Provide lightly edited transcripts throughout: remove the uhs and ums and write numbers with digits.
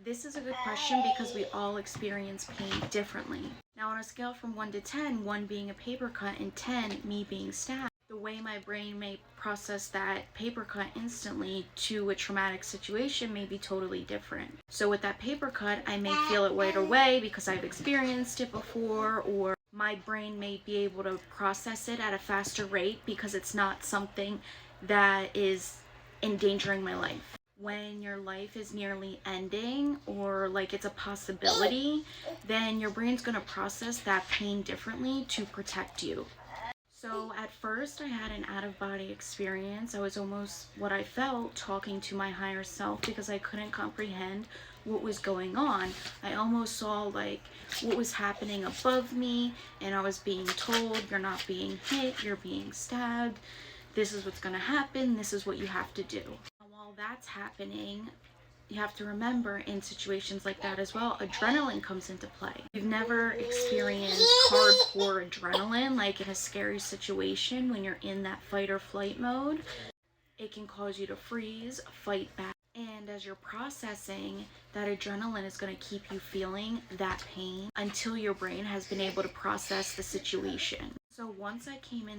This is a good question because we all experience pain differently. Now, on a scale from 1 to 10, 1 being a paper cut and 10 me being stabbed, the way my brain may process that paper cut instantly to a traumatic situation may be totally different. So with that paper cut, I may feel it right away because I've experienced it before, or my brain may be able to process it at a faster rate because it's not something that is endangering my life. When your life is nearly ending or like it's a possibility, then your brain's going to process that pain differently to protect you. So at first I had an out-of-body experience. I was almost what I felt talking to my higher self because I couldn't comprehend what was going on. I almost saw like what was happening above me, and I was being told, you're not being hit, you're being stabbed. This is what's going to happen. This is what you have to do. While that's happening, you have to remember in situations like that as well, adrenaline comes into play. You've never experienced hardcore adrenaline, like in a scary situation when you're in that fight or flight mode. It can cause you to freeze, fight back. And as you're processing, that adrenaline is going to keep you feeling that pain until your brain has been able to process the situation. So once I came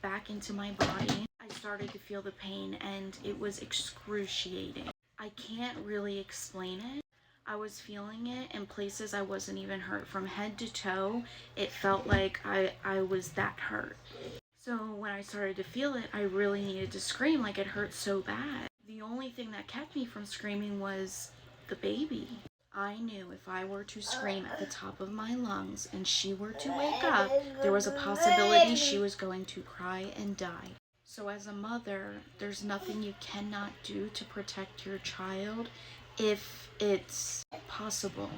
back into my body, I started to feel the pain, and it was excruciating. I can't really explain it. I was feeling it in places I wasn't even hurt. From head to toe, it felt like I was that hurt. So when I started to feel it, I really needed to scream, like it hurt so bad. The only thing that kept me from screaming was the baby. I knew if I were to scream at the top of my lungs and she were to wake up, there was a possibility she was going to cry and die. So as a mother, there's nothing you cannot do to protect your child if it's possible.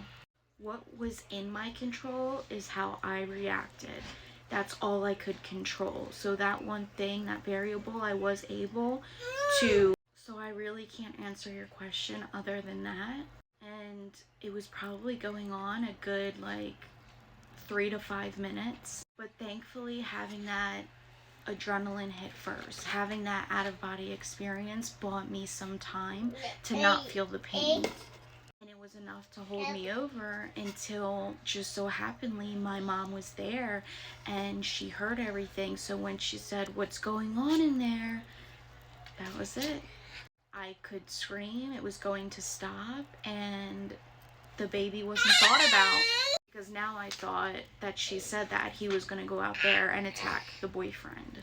What was in my control is how I reacted. That's all I could control. So that one thing, that variable, I was able to. So I really can't answer your question other than that. And it was probably going on a good 3 to 5 minutes. But thankfully, having that adrenaline hit first, having that out-of-body experience bought me some time to not feel the pain. And it was enough to hold me over until just so happenly my mom was there and she heard everything. So when she said, "What's going on in there?" that was it. I could scream, it was going to stop, and the baby wasn't thought about. Because now I thought that she said that he was going to go out there and attack the boyfriend.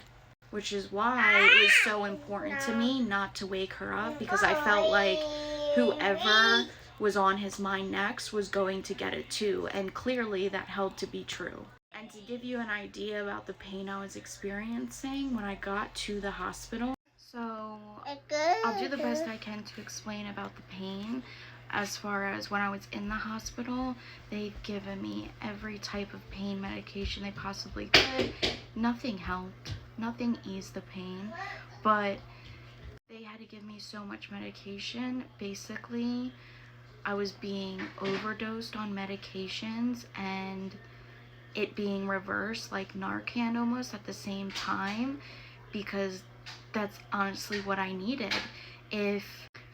Which is why it was so important to me not to wake her up, because I felt like whoever was on his mind next was going to get it too. And clearly that held to be true. And to give you an idea about the pain I was experiencing when I got to the hospital. So I'll do the best I can to explain about the pain. As far as when I was in the hospital, they've given me every type of pain medication they possibly could. Nothing helped. Nothing eased the pain. But they had to give me so much medication. Basically, I was being overdosed on medications and it being reversed, like Narcan almost at the same time, because that's honestly what I needed. If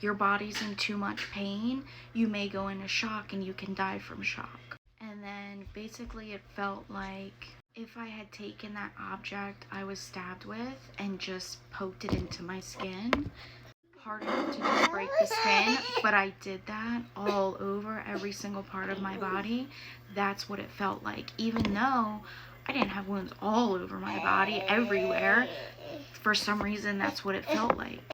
your body's in too much pain, you may go into shock and you can die from shock. And then basically it felt like if I had taken that object I was stabbed with and just poked it into my skin, hard enough to just break the skin, but I did that all over every single part of my body. That's what it felt like. Even though I didn't have wounds all over my body, everywhere, for some reason that's what it felt like.